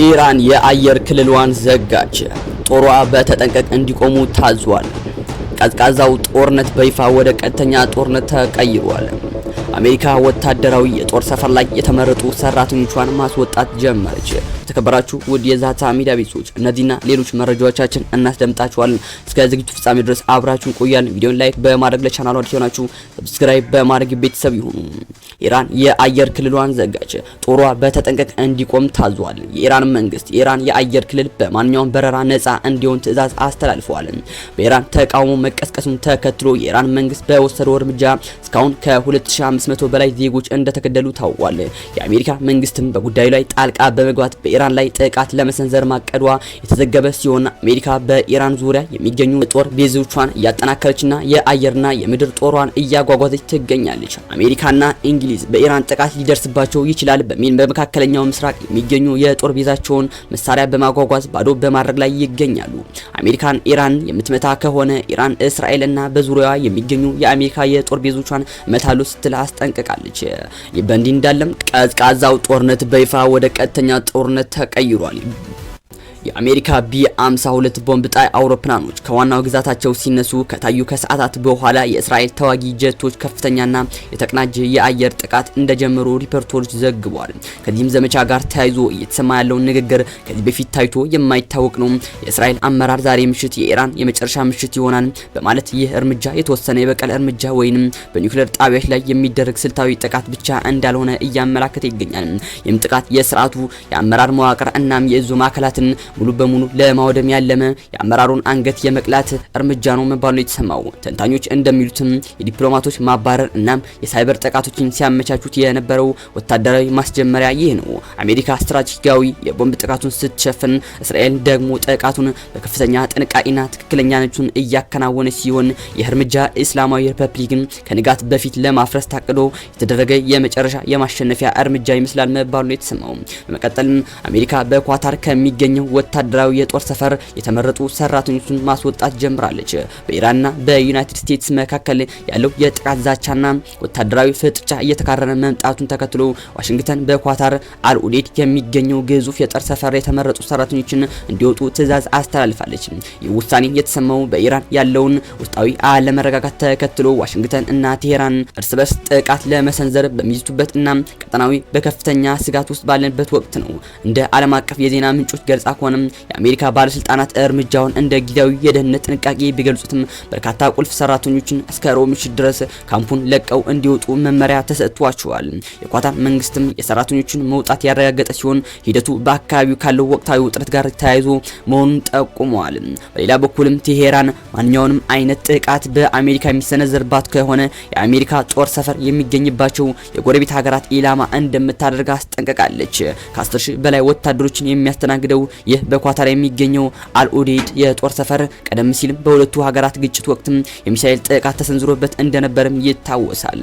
ኢራን የአየር ክልሏን ዘጋች። ጦሯ በተጠንቀቅ እንዲቆሙ ታዟል። ቀዝቃዛው ጦርነት በይፋ ወደ ቀጥተኛ ጦርነት ተቀይሯል። አሜሪካ ወታደራዊ የጦር ሰፈር ላይ የተመረጡ ሰራተኞቿን ማስወጣት ጀመረች። ተከበራችሁ ውድ የዛታ ሚዲያ ቤተሰቦች እነዚህና ሌሎች መረጃዎቻችን እናስደምጣችኋለን። እስከ ዝግጅቱ ፍጻሜ ድረስ አብራችሁን ቆያለን። ቪዲዮን ላይክ በማድረግ ለቻናሉ አዲስ ሆናችሁ ሰብስክራይብ በማድረግ ቤተሰብ ይሁኑ። ኢራን የአየር ክልሏን ዘጋች። ጦሯ በተጠንቀቅ እንዲቆም ታዟል። የኢራን መንግስት የኢራን የአየር ክልል በማንኛውም በረራ ነፃ እንዲሆን ትዕዛዝ አስተላልፈዋል። በኢራን ተቃውሞ መቀስቀሱን ተከትሎ የኢራን መንግስት በወሰደው እርምጃ እስካሁን ከ2500 በላይ ዜጎች እንደተገደሉ ታውቋል። የአሜሪካ መንግስትም በጉዳዩ ላይ ጣልቃ በመግባት በኢራን ላይ ጥቃት ለመሰንዘር ማቀዷ የተዘገበ ሲሆን አሜሪካ በኢራን ዙሪያ የሚገኙ ጦር ቤዞቿን እያጠናከረችና የአየርና የምድር ጦሯን እያጓጓዘች ትገኛለች። አሜሪካና እንግሊዝ በኢራን ጥቃት ሊደርስባቸው ይችላል በሚል በመካከለኛው ምስራቅ የሚገኙ የጦር ቤዛቸውን መሳሪያ በማጓጓዝ ባዶ በማድረግ ላይ ይገኛሉ። አሜሪካን ኢራን የምትመታ ከሆነ ኢራን እስራኤልና በዙሪያዋ የሚገኙ የአሜሪካ የጦር ቤዞቿን መታሉ ስትል አስጠንቅቃለች። ይህ በእንዲህ እንዳለም ቀዝቃዛው ጦርነት በይፋ ወደ ቀጥተኛ ጦርነት ተቀይሯል። የአሜሪካ ቢ52 ቦምብ ጣይ አውሮፕላኖች ከዋናው ግዛታቸው ሲነሱ ከታዩ ከሰዓታት በኋላ የእስራኤል ተዋጊ ጀቶች ከፍተኛና የተቀናጀ የአየር ጥቃት እንደጀመሩ ሪፖርተሮች ዘግበዋል። ከዚህም ዘመቻ ጋር ተያይዞ እየተሰማ ያለው ንግግር ከዚህ በፊት ታይቶ የማይታወቅ ነው። የእስራኤል አመራር ዛሬ ምሽት የኢራን የመጨረሻ ምሽት ይሆናል በማለት ይህ እርምጃ የተወሰነ የበቀል እርምጃ ወይንም በኒውክሌር ጣቢያዎች ላይ የሚደረግ ስልታዊ ጥቃት ብቻ እንዳልሆነ እያመላከተ ይገኛል። ይህም ጥቃት የስርዓቱ የአመራር መዋቅር እናም የእዙ ማዕከላትን ሙሉ በሙሉ ለማውደም ያለመ የአመራሩን አንገት የመቅላት እርምጃ ነው መባሉ የተሰማው። ተንታኞች እንደሚሉትም የዲፕሎማቶች ማባረር እናም የሳይበር ጥቃቶችን ሲያመቻቹት የነበረው ወታደራዊ ማስጀመሪያ ይህ ነው። አሜሪካ ስትራቴጂካዊ የቦምብ ጥቃቱን ስትሸፍን፣ እስራኤል ደግሞ ጥቃቱን በከፍተኛ ጥንቃቄና ትክክለኛነቱን እያከናወነች ሲሆን ይህ እርምጃ እስላማዊ ሪፐብሊክን ከንጋት በፊት ለማፍረስ ታቅዶ የተደረገ የመጨረሻ የማሸነፊያ እርምጃ ይመስላል መባሉ የተሰማው። በመቀጠልም አሜሪካ በኳታር ከሚገኘው ወታደራዊ የጦር ሰፈር የተመረጡ ሰራተኞችን ማስወጣት ጀምራለች። በኢራንና በዩናይትድ ስቴትስ መካከል ያለው የጥቃት ዛቻና ወታደራዊ ፍጥጫ እየተካረረ መምጣቱን ተከትሎ ዋሽንግተን በኳታር አልኡዴድ የሚገኘው ግዙፍ የጦር ሰፈር የተመረጡ ሰራተኞችን እንዲወጡ ትዕዛዝ አስተላልፋለች። ይህ ውሳኔ የተሰማው በኢራን ያለውን ውስጣዊ አለመረጋጋት ተከትሎ ዋሽንግተን እና ቴሄራን እርስ በርስ ጥቃት ለመሰንዘር በሚዝቱበት እና ቀጠናዊ በከፍተኛ ስጋት ውስጥ ባለበት ወቅት ነው። እንደ ዓለም አቀፍ የዜና ምንጮች ገልጻ የአሜሪካ ባለስልጣናት እርምጃውን እንደ ጊዜያዊ የደህንነት ጥንቃቄ ቢገልጹትም በርካታ ቁልፍ ሰራተኞችን እስከ ሮብ ምሽት ድረስ ካምፑን ለቀው እንዲወጡ መመሪያ ተሰጥቷቸዋል። የኳታር መንግስትም የሰራተኞችን መውጣት ያረጋገጠ ሲሆን ሂደቱ በአካባቢው ካለው ወቅታዊ ውጥረት ጋር ተያይዞ መሆኑን ጠቁመዋል። በሌላ በኩልም ቴሄራን ማንኛውንም አይነት ጥቃት በአሜሪካ የሚሰነዘርባት ከሆነ የአሜሪካ ጦር ሰፈር የሚገኝባቸው የጎረቤት ሀገራት ኢላማ እንደምታደርግ አስጠንቅቃለች። ከ10 ሺህ በላይ ወታደሮችን የሚያስተናግደው ይህ በኳታር የሚገኘው አልኡዴድ የጦር ሰፈር ቀደም ሲል በሁለቱ ሀገራት ግጭት ወቅትም የሚሳኤል ጥቃት ተሰንዝሮበት እንደነበርም ይታወሳል።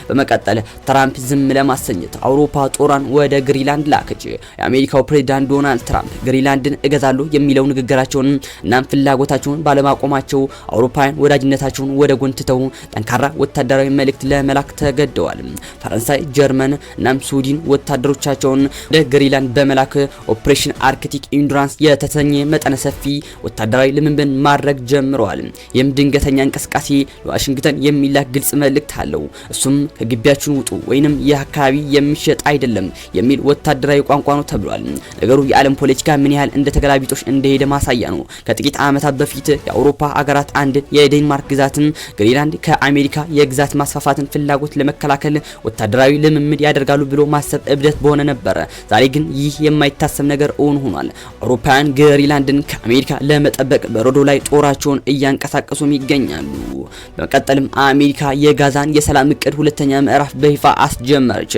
በመቀጠል ትራምፕ ዝም ለማሰኘት አውሮፓ ጦሯን ወደ ግሪንላንድ ላከች። የአሜሪካው ፕሬዝዳንት ዶናልድ ትራምፕ ግሪንላንድን እገዛለሁ የሚለው ንግግራቸውን እናም ፍላጎታቸውን ባለማቆማቸው አውሮፓውያን ወዳጅነታቸውን ወደ ጎን ትተው ጠንካራ ወታደራዊ መልእክት ለመላክ ተገደዋል። ፈረንሳይ፣ ጀርመን እናም ስዊድን ወታደሮቻቸውን ወደ ግሪንላንድ በመላክ ኦፕሬሽን አርክቲክ ኢንዱራንስ የተሰኘ መጠነ ሰፊ ወታደራዊ ልምምድን ማድረግ ጀምረዋል። ይህም ድንገተኛ እንቅስቃሴ ለዋሽንግተን የሚላክ ግልጽ መልእክት አለው። እሱም ከግቢያችን ውጡ ወይንም ይህ አካባቢ የሚሸጥ አይደለም የሚል ወታደራዊ ቋንቋ ነው ተብሏል። ነገሩ የዓለም ፖለቲካ ምን ያህል እንደተገላቢጦሽ እንደሄደ ማሳያ ነው። ከጥቂት ዓመታት በፊት የአውሮፓ አገራት አንድን የዴንማርክ ግዛትን ግሪንላንድ ከአሜሪካ የግዛት ማስፋፋትን ፍላጎት ለመከላከል ወታደራዊ ልምምድ ያደርጋሉ ብሎ ማሰብ እብደት በሆነ ነበር። ዛሬ ግን ይህ የማይታሰብ ነገር እውን ሆኗል። አውሮፓውያን ግሪንላንድን ከአሜሪካ ለመጠበቅ በሮዶ ላይ ጦራቸውን እያንቀሳቀሱም ይገኛሉ። በመቀጠልም አሜሪካ የጋዛን የሰላም እቅድ ሁለተኛ ምዕራፍ በይፋ አስጀመረች።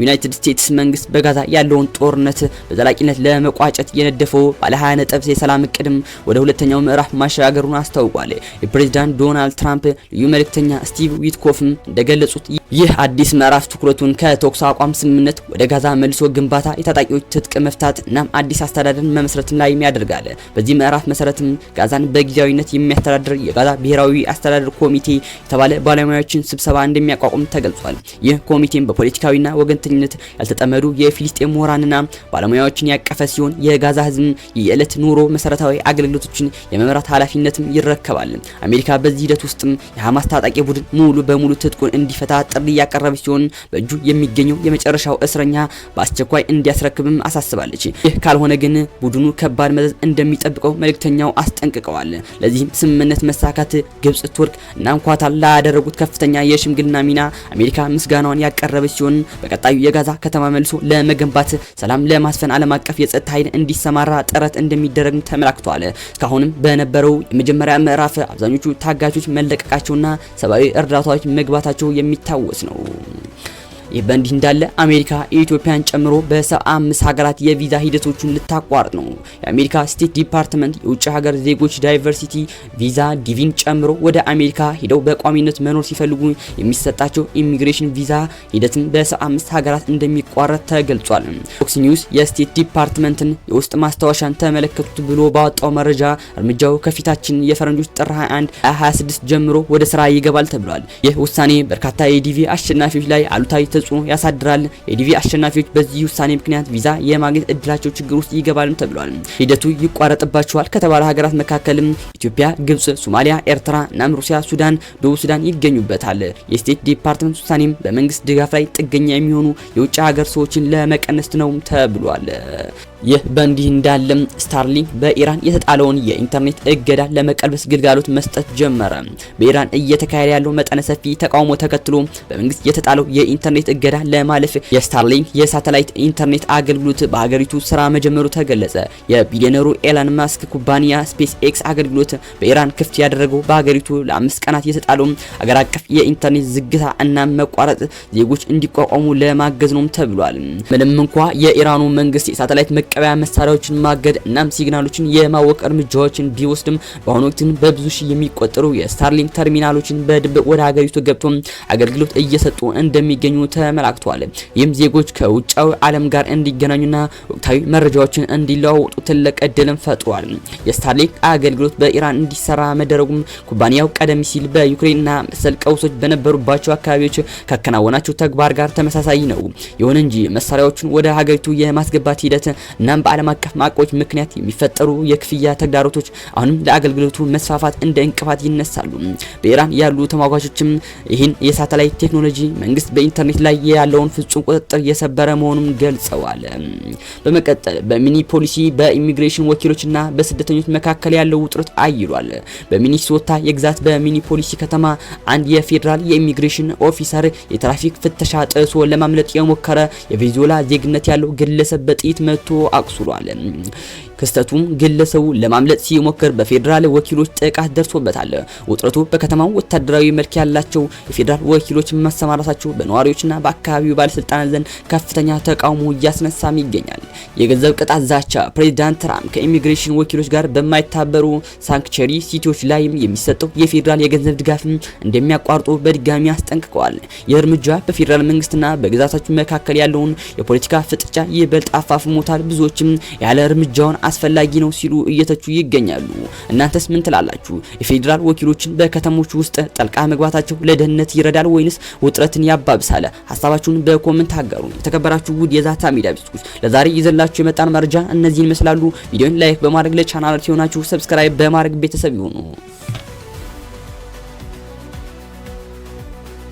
ዩናይትድ ስቴትስ መንግስት በጋዛ ያለውን ጦርነት በዘላቂነት ለመቋጨት የነደፈው ባለ 20 ነጥብ የሰላም እቅድም ወደ ሁለተኛው ምዕራፍ ማሻገሩን አስታውቋል። የፕሬዝዳንት ዶናልድ ትራምፕ ልዩ መልእክተኛ ስቲቭ ዊትኮፍም እንደገለጹት ይህ አዲስ ምዕራፍ ትኩረቱን ከተኩስ አቋም ስምምነት ወደ ጋዛ መልሶ ግንባታ፣ የታጣቂዎች ትጥቅ መፍታት እናም አዲስ አስተዳደር አስተዳደርን መመስረትም ላይ ያደርጋል። በዚህ ምዕራፍ መሰረትም ጋዛን በጊዜያዊነት የሚያስተዳድር የጋዛ ብሔራዊ አስተዳደር ኮሚቴ የተባለ ባለሙያዎችን ስብሰባ እንደሚያቋቁም ተገልጿል። ይህ ኮሚቴም በፖለቲካዊና ወገንተኝነት ያልተጠመዱ የፊሊስጤም ምሁራንና ባለሙያዎችን ያቀፈ ሲሆን የጋዛ ህዝብ የዕለት ኑሮ መሰረታዊ አገልግሎቶችን የመምራት ኃላፊነትም ይረከባል። አሜሪካ በዚህ ሂደት ውስጥም የሐማስ ታጣቂ ቡድን ሙሉ በሙሉ ትጥቁን እንዲፈታ ጥሪ ያቀረበች ሲሆን በእጁ የሚገኘው የመጨረሻው እስረኛ በአስቸኳይ እንዲያስረክብም አሳስባለች። ይህ ካልሆነ ግን ቡድኑ ከባድ መዘዝ እንደሚጠብቀው መልእክተኛው አስጠንቅቀዋል። ለዚህም ስምምነት መሳካት ግብጽ፣ ቱርክ እና ኳታር ላደረጉት ከፍተኛ የሽምግልና ሚና አሜሪካ ምስጋናዋን ያቀረበች ሲሆን በቀጣዩ የጋዛ ከተማ መልሶ ለመገንባት ሰላም ለማስፈን ዓለም አቀፍ የጸጥታ ኃይል እንዲሰማራ ጥረት እንደሚደረግ ተመላክቷል። እስካሁንም በነበረው የመጀመሪያ ምዕራፍ አብዛኞቹ ታጋቾች መለቀቃቸውና ሰብአዊ እርዳታዎች መግባታቸው የሚታወስ ነው። ይህ በእንዲህ እንዳለ አሜሪካ ኢትዮጵያን ጨምሮ በ75 ሀገራት የቪዛ ሂደቶችን ልታቋርጥ ነው። የአሜሪካ ስቴት ዲፓርትመንት የውጭ ሀገር ዜጎች ዳይቨርሲቲ ቪዛ ዲቪን ጨምሮ ወደ አሜሪካ ሄደው በቋሚነት መኖር ሲፈልጉ የሚሰጣቸው ኢሚግሬሽን ቪዛ ሂደትን በ75 ሀገራት እንደሚቋረጥ ተገልጿል። ፎክስ ኒውስ የስቴት ዲፓርትመንትን የውስጥ ማስታወሻን ተመለከቱት ብሎ ባወጣው መረጃ እርምጃው ከፊታችን የፈረንጆች ጥር 21 26 ጀምሮ ወደ ስራ ይገባል ተብሏል። ይህ ውሳኔ በርካታ የዲቪ አሸናፊዎች ላይ አሉታዊ ተጽዕኖ ያሳድራል። የዲቪ አሸናፊዎች በዚህ ውሳኔ ምክንያት ቪዛ የማግኘት እድላቸው ችግር ውስጥ ይገባል ተብሏል። ሂደቱ ይቋረጥባቸዋል ከተባለ ሀገራት መካከልም ኢትዮጵያ፣ ግብጽ፣ ሶማሊያ፣ ኤርትራ እናም ሩሲያ፣ ሱዳን፣ ደቡብ ሱዳን ይገኙበታል። የስቴት ዲፓርትመንት ውሳኔም በመንግስት ድጋፍ ላይ ጥገኛ የሚሆኑ የውጭ ሀገር ሰዎችን ለመቀነስ ነው ተብሏል። ይህ በእንዲህ እንዳለም ስታርሊንክ በኢራን የተጣለውን የኢንተርኔት እገዳ ለመቀልበስ ግልጋሎት መስጠት ጀመረ። በኢራን እየተካሄደ ያለው መጠነ ሰፊ ተቃውሞ ተከትሎ በመንግስት የተጣለው የኢንተርኔት እገዳ ለማለፍ የስታርሊንክ የሳተላይት ኢንተርኔት አገልግሎት በሀገሪቱ ስራ መጀመሩ ተገለጸ። የቢሊዮነሩ ኤለን ማስክ ኩባንያ ስፔስ ኤክስ አገልግሎት በኢራን ክፍት ያደረገው በሀገሪቱ ለ5 ቀናት የተጣለው አገር አቀፍ የኢንተርኔት ዝግታ እና መቋረጥ ዜጎች እንዲቋቋሙ ለማገዝ ነው ተብሏል። ምንም እንኳ የኢራኑ መንግስት የሳተላይት መቀበያ መሳሪያዎችን ማገድ እናም ሲግናሎችን የማወቅ እርምጃዎችን ቢወስድም በአሁኑ ወቅት በብዙ ሺህ የሚቆጠሩ የስታርሊንክ ተርሚናሎችን በድብቅ ወደ ሀገሪቱ ገብቶ አገልግሎት እየሰጡ እንደሚገኙ ተመላክቷል። ይህም ዜጎች ከውጫዊ ዓለም ጋር እንዲገናኙና ወቅታዊ መረጃዎችን እንዲለዋወጡ ትልቅ እድልን ፈጥሯል። የስታርሊንክ አገልግሎት በኢራን እንዲሰራ መደረጉም ኩባንያው ቀደም ሲል በዩክሬንና መሰል ቀውሶች በነበሩባቸው አካባቢዎች ካከናወናቸው ተግባር ጋር ተመሳሳይ ነው። ይሁን እንጂ መሳሪያዎችን ወደ ሀገሪቱ የማስገባት ሂደት እናም በዓለም አቀፍ ማዕቀቦች ምክንያት የሚፈጠሩ የክፍያ ተግዳሮቶች አሁንም ለአገልግሎቱ መስፋፋት እንደ እንቅፋት ይነሳሉ። በኢራን ያሉ ተሟጋቾችም ይህን የሳተላይት ቴክኖሎጂ መንግስት በኢንተርኔት ላይ ያለውን ፍጹም ቁጥጥር የሰበረ መሆኑን ገልጸዋል። በመቀጠል በሚኒፖሊሲ በኢሚግሬሽን ወኪሎችና በስደተኞች መካከል ያለው ውጥረት አይሏል። በሚኒሶታ የግዛት በሚኒፖሊሲ ከተማ አንድ የፌዴራል የኢሚግሬሽን ኦፊሰር የትራፊክ ፍተሻ ጥሶ ለማምለጥ የሞከረ የቬኔዙዌላ ዜግነት ያለው ግለሰብ በጥይት መቶ አቁስሏል። ክስተቱም ግለሰቡ ለማምለጥ ሲሞክር በፌዴራል ወኪሎች ጥቃት ደርሶበታል። ውጥረቱ በከተማው ወታደራዊ መልክ ያላቸው የፌዴራል ወኪሎች መሰማራታቸው በነዋሪዎችና በአካባቢው ባለስልጣናት ዘንድ ከፍተኛ ተቃውሞ እያስነሳም ይገኛል። የገንዘብ ቅጣት ዛቻ ፕሬዚዳንት ትራምፕ ከኢሚግሬሽን ወኪሎች ጋር በማይታበሩ ሳንክቸሪ ሲቲዎች ላይ የሚሰጠው የፌዴራል የገንዘብ ድጋፍ እንደሚያቋርጡ በድጋሚ አስጠንቅቀዋል። ይህ እርምጃ በፌዴራል መንግስትና በግዛታቸው መካከል ያለውን የፖለቲካ ፍጥጫ ይበልጥ አፋፍሞታል። ብዙዎችም ያለ እርምጃውን አስፈላጊ ነው ሲሉ እየተቹ ይገኛሉ። እናንተስ ምን ትላላችሁ? የፌዴራል ወኪሎችን በከተሞች ውስጥ ጠልቃ መግባታቸው ለደህንነት ይረዳል ወይንስ ውጥረትን ያባብሳል? ሀሳባችሁን በኮሜንት አጋሩ። የተከበራችሁ ውድ የዛታ ሚዲያ ቤተሰቦች ለዛሬ ይዘላችሁ የመጣን መረጃ እነዚህን ይመስላሉ። ቪዲዮን ላይክ በማድረግ ለቻናላችን ሆናችሁ ሰብስክራይብ በማድረግ ቤተሰብ ይሁኑ።